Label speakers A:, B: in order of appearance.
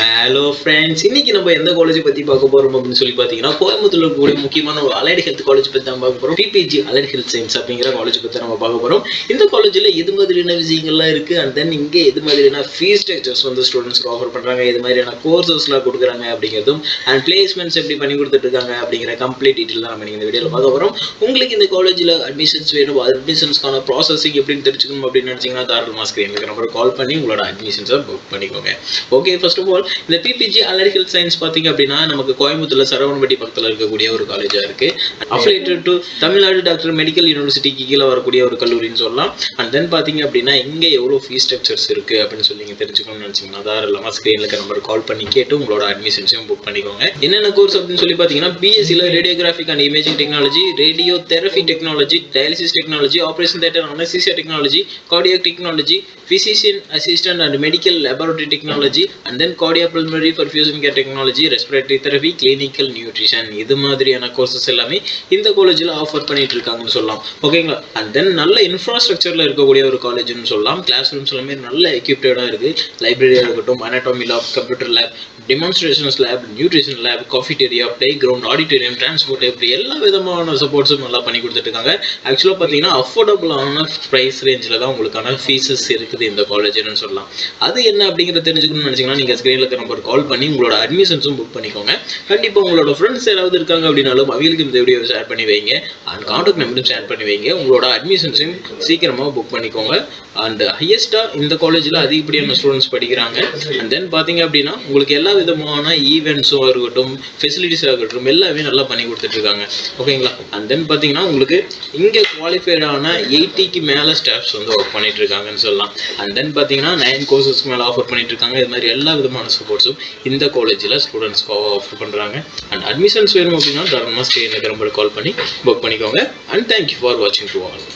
A: Hello friends, இன்னைக்கு நம்ம எந்த காலேஜ் பத்தி பார்க்க போறோம் அப்படின்னு சொல்லி பார்த்தீங்கன்னா, கோயம்புத்தூர்ல இருக்கக்கூடிய முக்கியமான ஒரு அலைடு ஹெல்த் காலேஜ் பத்தி தான் பார்க்க போறோம். பிபிஜி அலைடு ஹெல்த் சயின்ஸ் அப்படிங்கிற காலேஜ் பத்தி நம்ம பார்க்க போறோம். இந்த காலேஜ்ல எது மாதிரியான விஷயங்கள்லாம் இருக்கு, அண்ட் தென் இங்கே எது மாதிரியான ஃபீஸ் ஸ்ட்ரக்சர்ஸ் வந்து ஸ்டூடெண்ட்ஸ்க்கு ஆஃபர் பண்றாங்க, எது மாதிரியான கோர்சஸ்லாம் கொடுக்குறாங்க அப்படிங்கிறதும், அண்ட் பிளேஸ்மெண்ட்ஸ் எப்படி பண்ணி கொடுத்துட்டு இருக்காங்க அப்படிங்கிற கம்ப்ளீட் டீட்டெயில் தான் நம்ம இந்த வீடியோல பார்க்க போறோம். உங்களுக்கு இந்த காலேஜ்ல அட்மிஷன்ஸ் வேணும், அட்மிஷன்ஸ்க்கான ப்ராசஸிங் எப்படின்னு தெரிஞ்சுக்கணும் அப்படின்னு நினைச்சீங்கன்னா தாராளமாக ஸ்கிரீனுக்கு நம்பர் கால் பண்ணி உங்களோட அட்மிஷன்ஸை புக் பண்ணிக்கோங்க. ஓகே, ஃபர்ஸ்ட் ஆஃப் ஆல் இந்த பிபிஜி அலைடு ஹெல்த் சயின்ஸ் பார்த்தீங்க அப்படின்னா நமக்கு கோயம்புத்தூர்ல சரவணம்பட்டி பக்கத்தில் இருக்கக்கூடிய ஒரு காலேஜா இருக்கு. Affiliated to Tamil Nadu doctor medical யூனிவர்சிட்டிக்கு கீழே வரக்கூடிய ஒரு கல்லூரின்னு சொல்லலாம். அண்ட் தென் பார்த்தீங்க அப்படின்னா இங்கே எவ்வளோ ஃபீஸ் ஸ்ட்ரக்சர்ஸ் இருக்கு அப்படின்னு சொல்லி நீங்கள் தெரிஞ்சுக்கணும்னு நினச்சிங்கன்னா தாராளமாக ஸ்க்ரீனில் இருக்க நம்பர் கால் பண்ணி கேட்டு உங்களோட அட்மிஷன்ஸையும் புக் பண்ணிக்கோங்க. என்னென்ன கோர்ஸ் அப்படின்னு சொல்லி பார்த்தீங்கன்னா பிஎஸ்சியில் radiographic and imaging technology, radiotherapy technology, dialysis technology, operation theatre anaesthesia technology, cardiac technology, physician assistant and medical laboratory technology, and then cardiopulmonary perfusion care technology, respiratory therapy, clinical nutrition. இது மாதிரியான courses எல்லாமே இந்த காலேஜில் offer பண்ணிட்டு இருக்காங்கன்னு சொல்லலாம். ஓகேங்களா? And then நல்ல இன்ஃப்ராஸ்ட்ரக்சரில் இருக்கக்கூடிய ஒரு காலேஜ்னு சொல்லலாம். கிளாஸ் ரூம்ஸ் எல்லாமே நல்ல எக்யூப்டடாக இருக்கு. லைப்ரரியாக இருக்கட்டும், anatomy lab, computer lab, demonstrations lab, nutrition lab, cafeteria, playground, auditorium, transport, இப்படி எல்லா விதமான சப்போர்ட்ஸும் நல்லா பண்ணி கொடுத்துட்டு இருக்காங்க. ஆக்சுவலாக பார்த்தீங்கன்னா அஃபோர்டபுளான ப்ரைஸ் ரேஞ்சில் தான் உங்களுக்கான ஃபீஸஸ் இருக்குது இந்த காலேஜ்னு சொல்லலாம். அது என்ன அப்படிங்கிறத தெரிஞ்சுக்கணும்னு நினைச்சீங்கன்னா நீங்க ஸ்கிரீன்ல இருக்க நம்பர் கால் பண்ணி உங்களோட அட்மிஷன்ஸும் புக் பண்ணிக்கோங்க. கண்டிப்பா உங்களோட ஃப்ரெண்ட்ஸ் யாராவது இருக்காங்க அப்படின்னாலும் அவங்களுக்கு இந்த வீடியோ ஷேர் பண்ணி வைங்க, அண்ட் கான்டாக்ட் நம்பரும் ஷேர் பண்ணி வைங்க. உங்களோட அட்மிஷன்ஸையும் சீக்கிரமா புக் பண்ணிக்கோங்க. அண்ட் ஹையஸ்டா இந்த காலேஜில் அதிகப்படியான ஸ்டூடெண்ட்ஸ் படிக்கிறாங்க. அண்ட் தென் பார்த்தீங்க அப்படின்னா உங்களுக்கு எல்லா விதமான ஈவெண்ட்ஸும் இருக்கட்டும், ஃபெசிலிட்டிஸாக இருக்கட்டும், எல்லாமே நல்லா பண்ணி கொடுத்துட்டு இருக்காங்க. ஓகேங்களா? அண்ட் தென் பார்த்தீங்கன்னா உங்களுக்கு இங்கே குவாலிஃபைடான 80க்கு மேலே ஸ்டாஃப்ஸ் வந்து ஒர்க் பண்ணிட்டு இருக்காங்கன்னு சொல்லலாம். அண்ட் தென் பார்த்தீங்கன்னா 9 கோர்சஸ்க்கு மேலே ஆஃபர் பண்ணிட்டு இருக்காங்க. இது மாதிரி எல்லா விதமான சப்போர்ட்ஸும் இந்த காலேஜில் ஸ்டூடெண்ட்ஸ்க்கு ஆஃபர் பண்ணுறாங்க. அண்ட் அட்மிஷன்ஸ் வேணும் அப்படின்னா தாராளமாக ஸ்டே நம்பர் கால் பண்ணி புக் பண்ணிக்கோங்க. அண்ட் தேங்க்யூ ஃபார் வாட்சிங் டு ஆல்.